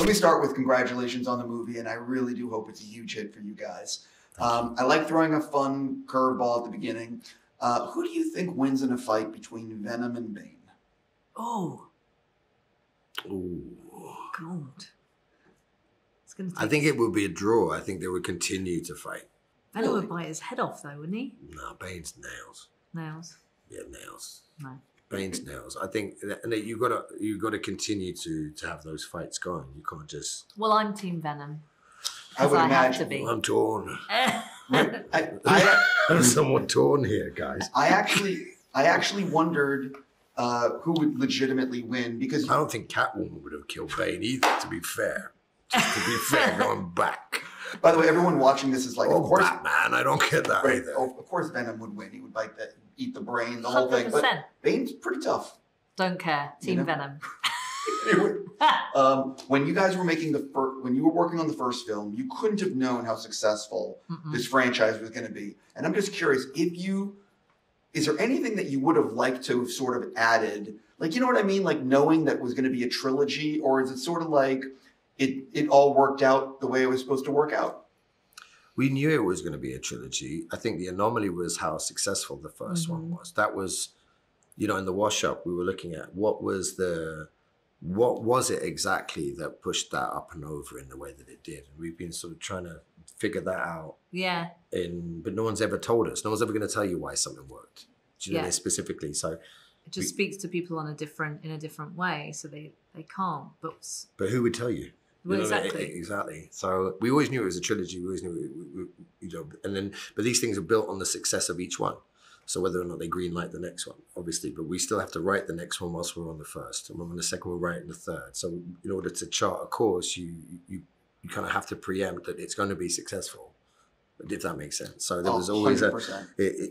let me start with congratulations on the movie, and I really do hope it's a huge hit for you guys. I like throwing a fun curveball at the beginning. Who do you think wins in a fight between Venom and Bane? Oh. Ooh. God. It's gonna take I think it would be a draw. I think they would continue to fight. Venom would bite his head off, though, wouldn't he? No, Bane's nails. Nails. Yeah, nails. No. Bane's nails. I think, and you gotta continue to have those fights going. You can't just. Well, I'm Team Venom. I would imagine. Have to be. I'm torn. I I'm somewhat torn here, guys. I actually wondered who would legitimately win because I don't think Catwoman would have killed Bane either. To be fair, going back. By the way, everyone watching this is like, of course, Batman. I don't get that right, either. of course, Venom would win. He would eat the brain, the whole thing. But Bane's pretty tough. Don't care. Team Venom. Anyway, when you guys were making when you were working on the first film, you couldn't have known how successful this franchise was going to be. And I'm just curious, is there anything that you would have liked to have sort of added? Like, you know what I mean? Like knowing that was going to be a trilogy, or is it sort of like it all worked out the way it was supposed to work out? We knew it was going to be a trilogy. I think the anomaly was how successful the first one was. That was, in the wash-up, we were looking at what was it exactly that pushed that up and over in the way that it did. And we've been sort of trying to figure that out. Yeah. But no one's ever told us. No one's ever going to tell you why something worked. Do you know this specifically? So it just speaks to people in a different way, so they can't. But who would tell you? Well, exactly. Exactly. So we always knew it was a trilogy. We always knew, but these things are built on the success of each one. So whether or not they greenlight the next one, obviously, but we still have to write the next one whilst we're on the first, and on the second we're writing the third. So in order to chart a course, you kind of have to preempt that it's going to be successful. If that makes sense. So there was always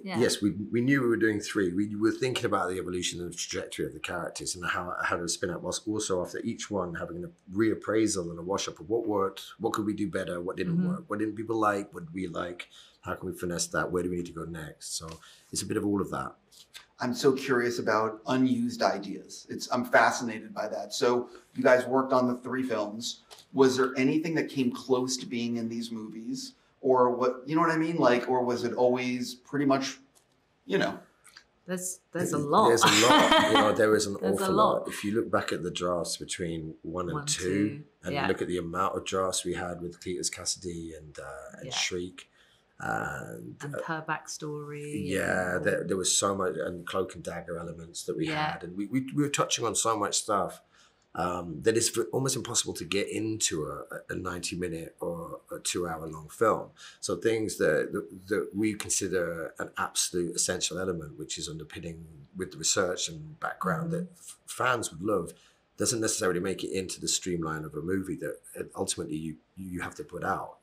yes, we knew we were doing three. We were thinking about the evolution and the trajectory of the characters and how to spin up, whilst also after each one having a reappraisal and a wash up of what worked, what could we do better, what didn't work, what didn't people like, what did we like, how can we finesse that, where do we need to go next? So it's a bit of all of that. I'm so curious about unused ideas. I'm fascinated by that. So you guys worked on the 3 films. Was there anything that came close to being in these movies? Or what, you know what I mean? Like, or was it always pretty much, There's a lot. There's a lot. There is an awful lot. If you look back at the drafts between 1 and 2, and look at the amount of drafts we had with Cletus Cassidy and Shriek. And her backstory. Yeah, there was so much, and cloak and dagger elements that we had. And we were touching on so much stuff. That it's almost impossible to get into a 90-minute or a 2-hour-long film. So things that we consider an absolute essential element, which is underpinning with the research and background that fans would love, doesn't necessarily make it into the streamline of a movie that ultimately you have to put out.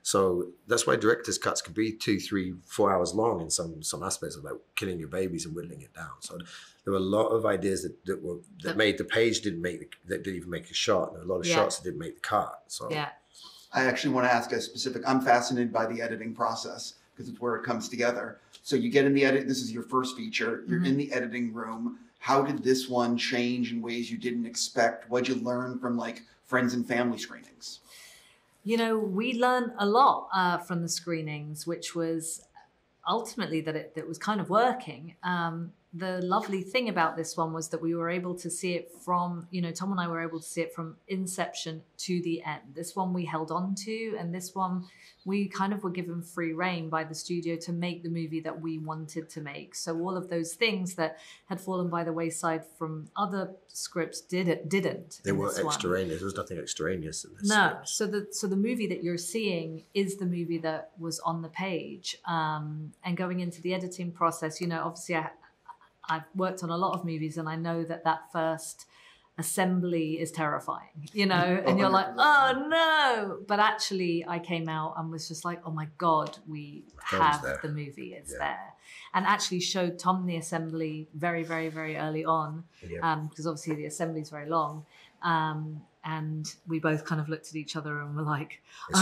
So that's why director's cuts could be 2, 3, 4 hours long in some aspects of like killing your babies and whittling it down. So there were a lot of ideas that made the page that didn't even make a shot, and a lot of shots that didn't make the cut. So I actually want to ask a specific. I'm fascinated by the editing process because it's where it comes together. So you get in the edit. This is your first feature. You're in the editing room. How did this one change in ways you didn't expect? What'd you learn from like friends and family screenings? We learned a lot from the screenings, which was ultimately that it was kind of working. The lovely thing about this one was that we were able to see it from, Tom and I were able to see it from inception to the end. This one we held on to, and this one we kind of were given free rein by the studio to make the movie that we wanted to make. So all of those things that had fallen by the wayside from other scripts didn't. They were extraneous. There was nothing extraneous in this. No. So the movie that you're seeing is the movie that was on the page. And going into the editing process, obviously I've worked on a lot of movies, and I know that first assembly is terrifying, and you're like, oh no. But actually I came out and was just like, oh my God, we have the movie, it's there. And actually showed Tom the assembly very, very, very early on, because obviously the assembly is very long. And we both kind of looked at each other and were like, it's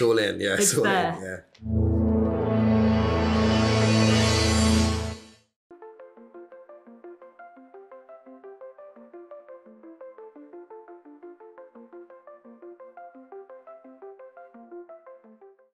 all in. Yeah, it's all there. in, yeah.